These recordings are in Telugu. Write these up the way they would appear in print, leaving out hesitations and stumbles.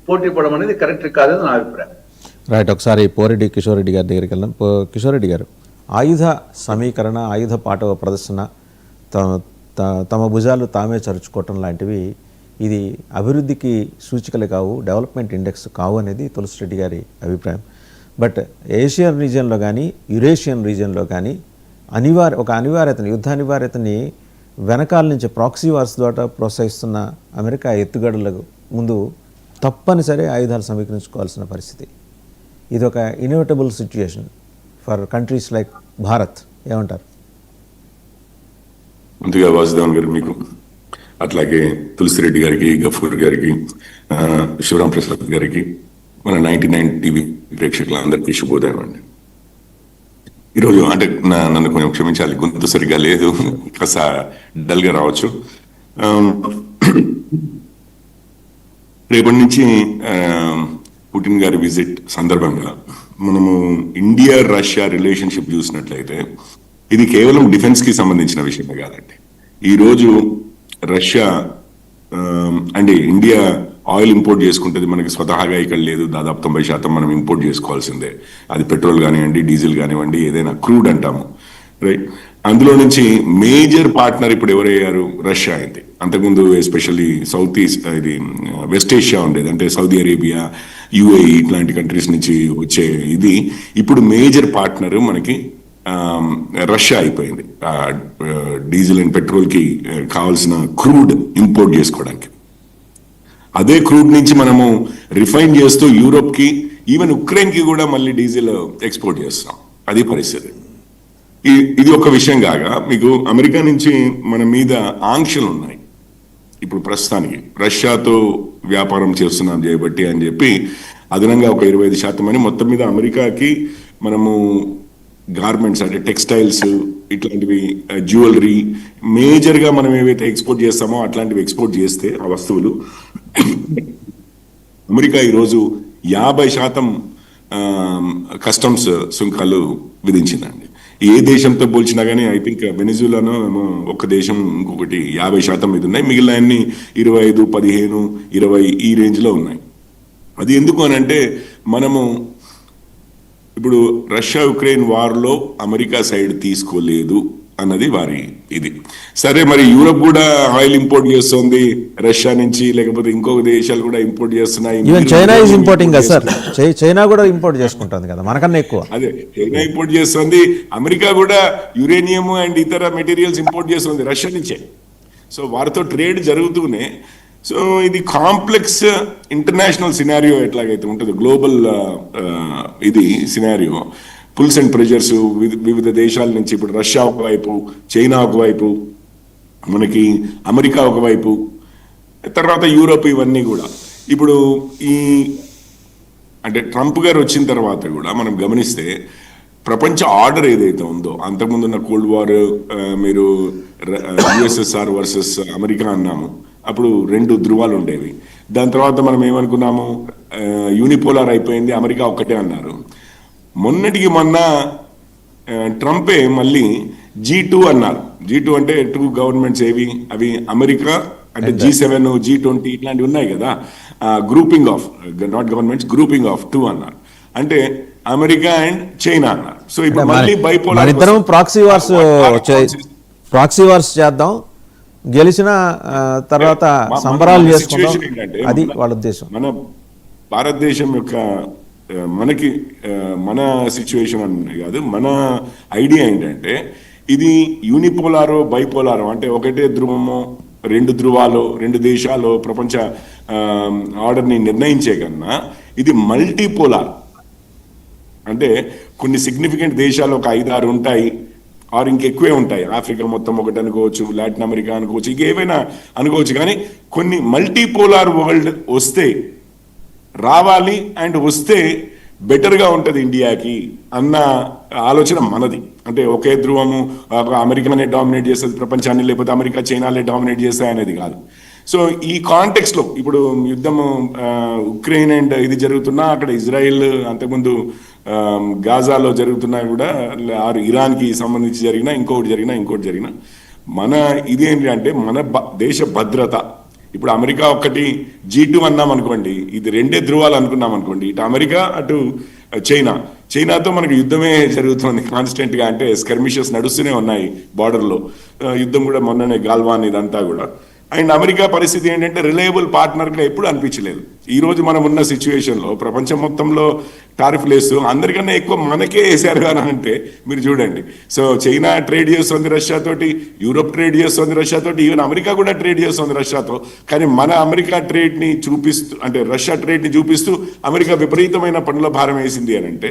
పోటీ పడడం అనేది కరెక్ట్ కాదని నా అభిప్రాయం. రైట్. ఒకసారి పోరెడ్డి కిషోర్ రెడ్డి గారి దగ్గరికి వెళ్దాం. కిషోర్ రెడ్డి గారు, ఆయుధ సమీకరణ, ఆయుధ పాటవ ప్రదర్శన, తమ భుజాలు తామే చరుచుకోవటం లాంటివి ఇది అభివృద్ధికి సూచికలు కావు, డెవలప్మెంట్ ఇండెక్స్ కావు అనేది తులసిరెడ్డి గారి అభిప్రాయం. బట్ ఏషియన్ రీజియన్లో కానీ యురేషియన్ రీజియన్లో కానీ ఒక అనివార్యతని, యుద్ధ అనివార్యతని వెనకాల నుంచి ప్రాక్సీ వార్స్ ద్వారా ప్రోత్సహిస్తున్న అమెరికా ఎత్తుగడలకు ముందు తప్పనిసరి ఆయుధాలు సమీకరించుకోవాల్సిన పరిస్థితి. ఇది ఒక inevitable situation for countries like Bharat. ఏమంటారు? ముందుగా వాసుదేవన్ గారు మీకు, అట్లాగే తులసిరెడ్డి గారికి, గఫూర్ గారికి, శివరాం ప్రసాద్ గారికి, మన 99 టీవీ ప్రేక్షకులందరికీ శుభోదయం అండి. ఈరోజు అంటే నన్ను కొంచెం క్షమించాలి, గొంతు సరిగ్గా లేదు, కాస్త డల్గా రావచ్చు. రేపటి నుంచి పుటిన్ గారి విజిట్ సందర్భంగా మనము ఇండియా రష్యా రిలేషన్షిప్ చూసినట్లయితే ఇది కేవలం డిఫెన్స్ కి సంబంధించిన విషయమే కాదండి. ఈరోజు రష్యా అంటే ఇండియా ఆయిల్ ఇంపోర్ట్ చేసుకుంటుంది, మనకి స్వతహాగా ఇక్కడ లేదు, దాదాపు 90% మనం ఇంపోర్ట్ చేసుకోవాల్సిందే. అది పెట్రోల్ కానివ్వండి, డీజిల్ కానివ్వండి, ఏదైనా క్రూడ్ అంటాము, రైట్. అందులో నుంచి మేజర్ పార్ట్నర్ ఇప్పుడు ఎవరయ్యారు? రష్యా అయింది. అంతకుముందు ఎస్పెషల్లీ సౌత్ ఈస్ట్, ఇది వెస్ట్ ఏషియా ఉండేది, అంటే సౌదీ అరేబియా, యుఏఈ ఇట్లాంటి కంట్రీస్ నుంచి వచ్చే ఇది ఇప్పుడు మేజర్ పార్ట్నర్ మనకి రష్యా అయిపోయింది. డీజిల్ అండ్ పెట్రోల్ కి కావాల్సిన క్రూడ్ ఇంపోర్ట్ చేసుకోవడానికి. అదే క్రూడ్ నుంచి మనము రిఫైన్ చేస్తూ యూరోప్ కి, ఈవెన్ ఉక్రెయిన్ కి కూడా మళ్ళీ డీజిల్ ఎక్స్పోర్ట్ చేస్తాం. అది పరిస్థితి. ఇది ఒక విషయం కాగా, మీకు అమెరికా నుంచి మన మీద ఆంక్షలు ఉన్నాయి ఇప్పుడు ప్రస్తుతానికి. రష్యాతో వ్యాపారం చేస్తున్నాం చేయబట్టి అని చెప్పి అదనంగా ఒక 25% అని మొత్తం మీద అమెరికాకి మనము గార్మెంట్స్ అంటే టెక్స్టైల్స్ ఇట్లాంటివి, జ్యువెలరీ మేజర్గా మనం ఏవైతే ఎక్స్పోర్ట్ చేస్తామో అట్లాంటివి ఎక్స్పోర్ట్ చేస్తే ఆ వస్తువులు అమెరికా ఈరోజు 50% కస్టమ్స్ సుంకాలు విధించిందండి. ఏ దేశంతో పోల్చినా కానీ ఐ థింక్ వెనిజులానో ఒక దేశం ఇంకొకటి 50% మీద ఉన్నాయి, మిగిలిన అన్ని 25, 15, 20 ఈ రేంజ్లో ఉన్నాయి. అది ఎందుకు అని అంటే మనము ఇప్పుడు రష్యా ఉక్రెయిన్ వార్లో అమెరికా సైడ్ తీసుకోలేదు అన్నది వారి ఇది. సరే, మరి యూరోప్ కూడా ఆయిల్ ఇంపోర్ట్ చేస్తుంది రష్యా నుంచి, లేకపోతే ఇంకొక దేశాలు కూడా ఇంపోర్ట్ చేస్తున్నాయి. చైనా ఇస్ ఇంపోర్టింగ్ కదా సార్, చైనా కూడా ఇంపోర్ట్ చేసుకుంటుంది కదా మనకన్నా ఎక్కువ. అదే, చైనా ఇంపోర్ట్ చేస్తుంది, అమెరికా కూడా యురేనియం అండ్ ఇతర మెటీరియల్స్ ఇంపోర్ట్ చేస్తుంది రష్యా నుంచే. సో వారితో ట్రేడ్ జరుగుతూనే, సో ఇది కాంప్లెక్స్ ఇంటర్నేషనల్ సినారియో ఎట్లాగైతే ఉంటుంది, గ్లోబల్ ఇది సినారియో, పుల్స్ అండ్ ప్రెజర్స్ వివిధ దేశాల నుంచి. ఇప్పుడు రష్యా ఒకవైపు, చైనా ఒకవైపు, మనకి అమెరికా ఒకవైపు, తర్వాత యూరోప్, ఇవన్నీ కూడా. ఇప్పుడు అంటే ట్రంప్ గారు వచ్చిన తర్వాత కూడా మనం గమనిస్తే ప్రపంచ ఆర్డర్ ఏదైతే ఉందో, అంతకుముందు ఉన్న కోల్డ్ వార్, మీరు యుఎస్ఎస్ఆర్ వర్సెస్ అమెరికా అన్నాము, అప్పుడు 2 ధృవాలు ఉండేవి. దాని తర్వాత మనం ఏమనుకున్నాము, యూనిపోలార్ అయిపోయింది, అమెరికా ఒక్కటే అన్నారు. మొన్నటికి మొన్న ట్రంపే మళ్ళీ G2 అన్నారు. G2 అంటే 2 గవర్నమెంట్స్ ఏవి అవి? అమెరికా అంటే G7, G20 ఇట్లాంటివి ఉన్నాయి కదా, grouping of, not governments, grouping of 2 అన్నారు. అంటే అమెరికా అండ్ చైనా అన్నారు. సో ఇప్పుడు మళ్ళీ బైపోలార్, ఇద్దరం ప్రాక్సీ వార్స్ చేద్దాం, గెలిచిన తర్వాత సంబరాలు చేసుకుంటాం, అది వాళ్ళ ఉద్దేశం. మన భారతదేశం యొక్క మనకి మన సిచ్యువేషన్ అని కాదు, మన ఐడియా ఏంటంటే ఇది యూనిపోలారో బైపోలారో, అంటే ఒకటే ధ్రువమో 2 ధృవాలు 2 దేశాలు ప్రపంచ ఆర్డర్ని నిర్ణయించే కన్నా ఇది మల్టీపోలార్. అంటే కొన్ని సిగ్నిఫికెంట్ దేశాలు ఒక 5-6 ఉంటాయి, ఆరు ఇంకెక్కువే ఉంటాయి. ఆఫ్రికా మొత్తం ఒకటి అనుకోవచ్చు, లాటిన్ అమెరికా అనుకోవచ్చు, ఇంకేమైనా అనుకోవచ్చు. కానీ కొన్ని మల్టీపోలార్ వరల్డ్ వస్తే రావాలి, అండ్ వస్తే బెటర్గా ఉంటుంది ఇండియాకి అన్న ఆలోచన మనది. అంటే ఒకే ధ్రువము అమెరికానే డామినేట్ చేస్తుంది ప్రపంచాన్ని, లేకపోతే అమెరికా చైనాలే డామినేట్ చేస్తాయి అనేది కాదు. సో ఈ కాంటెక్స్లో ఇప్పుడు యుద్ధము ఉక్రెయిన్ అండ్ ఇది జరుగుతున్నా, అక్కడ ఇజ్రాయిల్, అంతకుముందు గాజాలో జరుగుతున్నా కూడా, ఇరాన్కి సంబంధించి జరిగినా, ఇంకోటి జరిగినా మన ఇది ఏంటి అంటే మన దేశ భద్రత. ఇప్పుడు అమెరికా ఒక్కటి G2 అన్నాం అనుకోండి, ఇది రెండే ధృవాలు అనుకున్నాం అనుకోండి, ఇటు అమెరికా అటు చైనాతో మనకు యుద్ధమే జరుగుతుంది కాన్స్టెంట్ గా. అంటే స్కర్మిషెస్ నడుస్తూనే ఉన్నాయి బార్డర్లో. యుద్ధం కూడా మొన్ననే గాల్వాన్ ఇదంతా కూడా. అండ్ అమెరికా పరిస్థితి ఏంటంటే రిలయబుల్ పార్ట్నర్గా ఎప్పుడు అనిపించలేదు. ఈ రోజు మనం ఉన్న సిచ్యువేషన్లో ప్రపంచం మొత్తంలో టారిఫ్లు వేస్తూ అందరికన్నా ఎక్కువ మనకే వేశారు అని అంటే మీరు చూడండి. సో చైనా ట్రేడ్ చేస్తుంది రష్యాతోటి, యూరోప్ ట్రేడ్ చేస్తుంది రష్యాతోటి, ఈవెన్ అమెరికా కూడా ట్రేడ్ చేస్తుంది రష్యాతో. కానీ మన అమెరికా ట్రేడ్ని చూపిస్తూ, అంటే రష్యా ట్రేడ్ని చూపిస్తూ అమెరికా విపరీతమైన పనుల భారం వేసింది అని అంటే,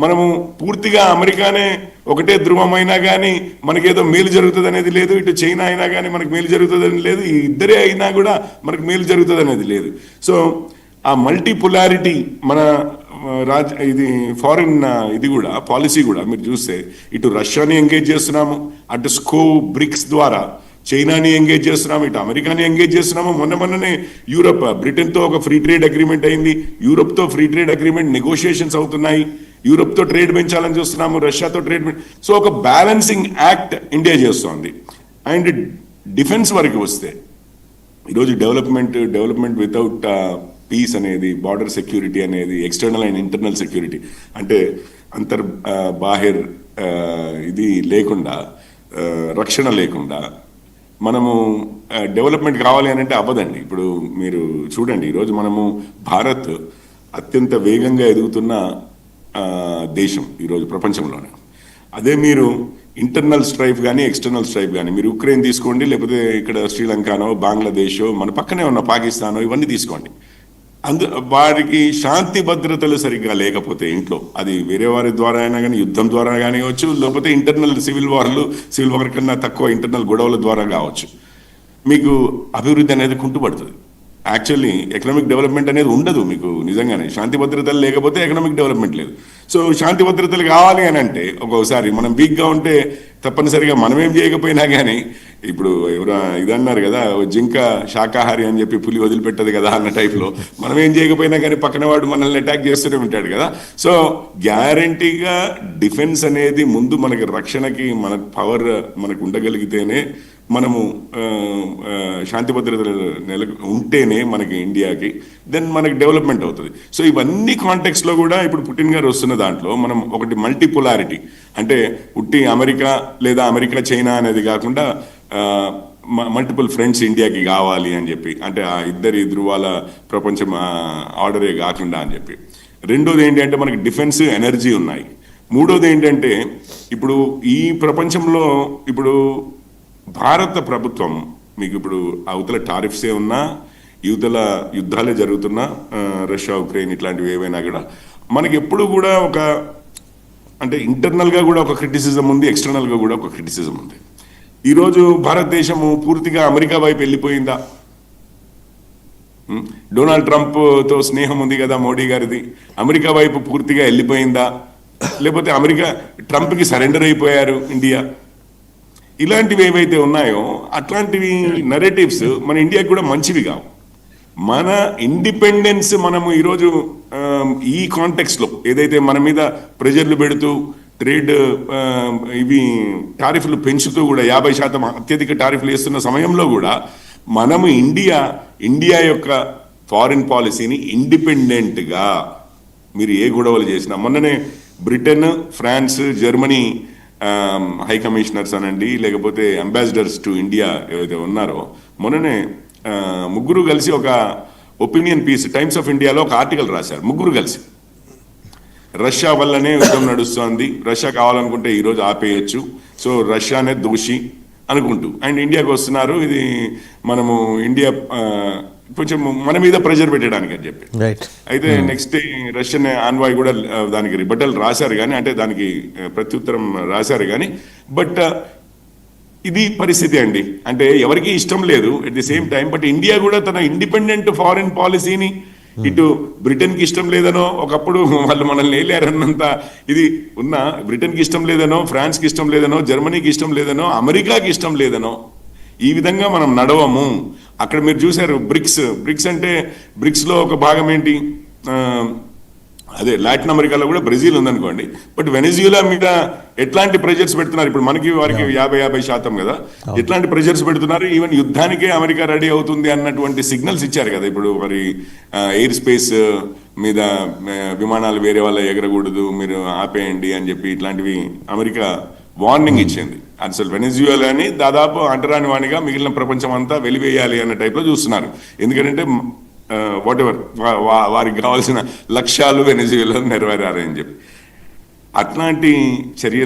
మనము పూర్తిగా అమెరికానే ఒకటే ధ్రువమైనా కానీ మనకేదో మేలు జరుగుతుంది అనేది లేదు, ఇటు చైనా అయినా కానీ మనకు మేలు జరుగుతుంది అనేది లేదు, ఈ ఇద్దరే అయినా కూడా మనకు మేలు జరుగుతుంది అనేది లేదు. సో ఆ మల్టీపులారిటీ మన ఇది ఫారిన్ ఇది కూడా పాలసీ కూడా మీరు చూస్తే ఇటు రష్యాని ఎంగేజ్ చేస్తున్నాము, అటు బ్రిక్స్ ద్వారా చైనాని ఎంగేజ్ చేస్తున్నాము, ఇటు అమెరికాని ఎంగేజ్ చేస్తున్నాము. మొన్ననే యూరప్ బ్రిటన్తో ఒక ఫ్రీ ట్రేడ్ అగ్రిమెంట్ అయింది, యూరప్తో ఫ్రీ ట్రేడ్ అగ్రిమెంట్ నెగోషియేషన్స్ అవుతున్నాయి, యూరప్తో ట్రేడ్ పెంచాలని చూస్తున్నాము, రష్యాతో ట్రేడ్. సో ఒక బ్యాలెన్సింగ్ యాక్ట్ ఇండియా చేస్తోంది. అండ్ డిఫెన్స్ వరకు వస్తే ఈరోజు డెవలప్మెంట్ వితౌట్ పీస్ అనేది, బార్డర్ సెక్యూరిటీ అనేది, ఎక్స్టర్నల్ అండ్ ఇంటర్నల్ సెక్యూరిటీ అంటే బాహిర్ ఇది లేకుండా, రక్షణ లేకుండా మనము డెవలప్మెంట్ కావాలి అని అంటే అవ్వదండి. ఇప్పుడు మీరు చూడండి, ఈరోజు మనము భారత్ అత్యంత వేగంగా ఎదుగుతున్న దేశం ఈరోజు ప్రపంచంలోనే. అదే మీరు ఇంటర్నల్ స్ట్రైఫ్ కానీ ఎక్స్టర్నల్ స్ట్రైఫ్ కానీ మీరు ఉక్రెయిన్ తీసుకోండి, లేకపోతే ఇక్కడ శ్రీలంకనో బంగ్లాదేశో మన పక్కనే ఉన్న పాకిస్తానో ఇవన్నీ తీసుకోండి. వారికి శాంతి భద్రతలు సరిగ్గా లేకపోతే ఇంట్లో, అది వేరే వారి ద్వారా అయినా కానీ, యుద్ధం ద్వారా కానివచ్చు, లేకపోతే ఇంటర్నల్ సివిల్ వార్ కన్నా తక్కువ ఇంటర్నల్ గొడవల ద్వారా కావచ్చు, మీకు అభివృద్ధి అనేది కుంటుపడుతుంది. యాక్చువల్లీ ఎకనామిక్ డెవలప్మెంట్ అనేది ఉండదు మీకు. నిజంగానే శాంతి భద్రతలు లేకపోతే ఎకనామిక్ డెవలప్మెంట్ లేదు. సో శాంతి భద్రతలు కావాలి అని అంటే ఒక్కొక్కసారి మనం వీక్గా ఉంటే తప్పనిసరిగా మనమేం చేయకపోయినా కానీ, ఇప్పుడు ఎవరు ఇదన్నారు కదా, జింక శాకాహారి అని చెప్పి పులి వదిలిపెట్టదు కదా అన్న టైప్లో, మనం ఏం చేయకపోయినా కానీ పక్కన వాడు మనల్ని అటాక్ చేస్తూనే ఉంటాడు కదా. సో గ్యారంటీగా డిఫెన్స్ అనేది ముందు మనకి రక్షణకి మన పవర్ మనకు ఉండగలిగితేనే, మనము శాంతి భద్రతలు ఉంటేనే మనకి ఇండియాకి దెన్ మనకి డెవలప్మెంట్ అవుతుంది. సో ఇవన్నీ కాంటెక్స్లో కూడా ఇప్పుడు పుటిన్ గారు వస్తున్న దాంట్లో మనం ఒకటి మల్టీపులారిటీ అంటే ఉట్టి అమెరికా లేదా అమెరికా చైనా అనేది కాకుండా మల్టిపుల్ ఫ్రెండ్స్ ఇండియాకి కావాలి అని చెప్పి, అంటే ఆ ఇద్దరి ధృవాల ప్రపంచం ఆర్డరే కాకుండా అని చెప్పి. రెండోది ఏంటి అంటే మనకి డిఫెన్స్ ఎనర్జీ ఉన్నాయి. మూడోది ఏంటంటే ఇప్పుడు ఈ ప్రపంచంలో ఇప్పుడు భారత ప్రభుత్వం మీకు ఇప్పుడు అవతల టారిఫ్సే ఉన్నా, యువతల యుద్ధాలే జరుగుతున్నా, రష్యా ఉక్రెయిన్ ఇట్లాంటివి ఏవైనా కూడా మనకి ఎప్పుడు కూడా ఒక అంటే ఇంటర్నల్గా కూడా ఒక క్రిటిసిజం ఉంది, ఎక్స్టర్నల్గా కూడా ఒక క్రిటిసిజం ఉంది. ఈరోజు భారతదేశము పూర్తిగా అమెరికా వైపు వెళ్ళిపోయిందా? డొనాల్డ్ ట్రంప్తో స్నేహం ఉంది కదా మోడీ గారిది, అమెరికా వైపు పూర్తిగా వెళ్ళిపోయిందా? లేకపోతే ట్రంప్కి సరెండర్ అయిపోయారు ఇండియా? ఇలాంటివి ఏవైతే ఉన్నాయో అట్లాంటివి నరేటివ్స్ మన ఇండియాకి కూడా మంచివి కావు. మన ఇండిపెండెన్స్ మనము ఈరోజు ఈ కాంటెక్స్లో ఏదైతే మన మీద ప్రెజర్లు పెడుతూ ట్రేడ్ ఇవి టారిఫ్లు పెంచుతూ కూడా 50% అత్యధిక టారిఫ్లు వేస్తున్న సమయంలో కూడా మనము ఇండియా యొక్క ఫారిన్ పాలసీని ఇండిపెండెంట్గా మీరు ఏ గొడవలు చేసినా, మొన్ననే Britain, France, Germany high commissioners అనండి లేకపోతే అంబాసిడర్స్ టు ఇండియా ఏవైతే ఉన్నారో మొన్ననే ముగ్గురు కలిసి ఒక ఒపీనియన్ పీస్ టైమ్స్ ఆఫ్ ఇండియాలో ఒక ఆర్టికల్ రాశారు. ముగ్గురు కలిసి రష్యా వల్లనే యుద్ధం నడుస్తోంది, రష్యా కావాలనుకుంటే ఈరోజు ఆపేయచ్చు, సో రష్యానే దోషి అనుకుంటూ అండ్ ఇండియాకి వస్తున్నారు. ఇది మనము ఇండియా కొంచెం మన మీద ప్రెషర్ పెట్టడానికి అని చెప్పి అయితే నెక్స్ట్ డే రష్యన్ ఆన్వాయ్ కూడా దానికి రిబటల్ రాశారు కానీ, అంటే దానికి ప్రత్యుత్తరం రాశారు కానీ, బట్ ఇది పరిస్థితి అండి. అంటే ఎవరికి ఇష్టం లేదు at the same time, but India కూడా తన ఇండిపెండెంట్ ఫారిన్ పాలసీని ఇటు బ్రిటన్కి ఇష్టం లేదనో, ఒకప్పుడు వాళ్ళు మనల్ని వేయలేరన్నంత ఇది ఉన్న బ్రిటన్కి ఇష్టం లేదనో, ఫ్రాన్స్కి ఇష్టం లేదనో, జర్మనీకి ఇష్టం లేదనో, అమెరికాకి ఇష్టం లేదనో, ఈ విధంగా మనం నడవము. అక్కడ మీరు చూశారు బ్రిక్స్ అంటే బ్రిక్స్లో ఒక భాగం ఏంటి, అదే లాటిన్ అమెరికాలో కూడా బ్రెజిల్ ఉందనుకోండి, బట్ వెనిజులా మీద ఎట్లాంటి ప్రెజర్స్ పెడుతున్నారు, ఇప్పుడు మనకి వారికి 50% కదా, ఎట్లాంటి ప్రెజర్స్ పెడుతున్నారు, ఈవెన్ యుద్ధానికే అమెరికా రెడీ అవుతుంది అన్నటువంటి సిగ్నల్స్ ఇచ్చారు కదా. ఇప్పుడు మరి ఎయిర్ స్పేస్ మీద విమానాలు వేరే వాళ్ళ ఎగరకూడదు, మీరు ఆపేయండి అని చెప్పి ఇట్లాంటివి అమెరికా వార్నింగ్ ఇచ్చింది. అసలు వెనిజులాని దాదాపు అంటరాని వాణిగా మిగిలిన ప్రపంచం అంతా వెలివేయాలి అన్న టైప్లో చూస్తున్నారు. ఎందుకంటే వాట్ ఎవర్ వారికి కావాల్సిన లక్ష్యాలు వెనిజులా నెరవేరాలని చెప్పి అట్లాంటి చర్యలు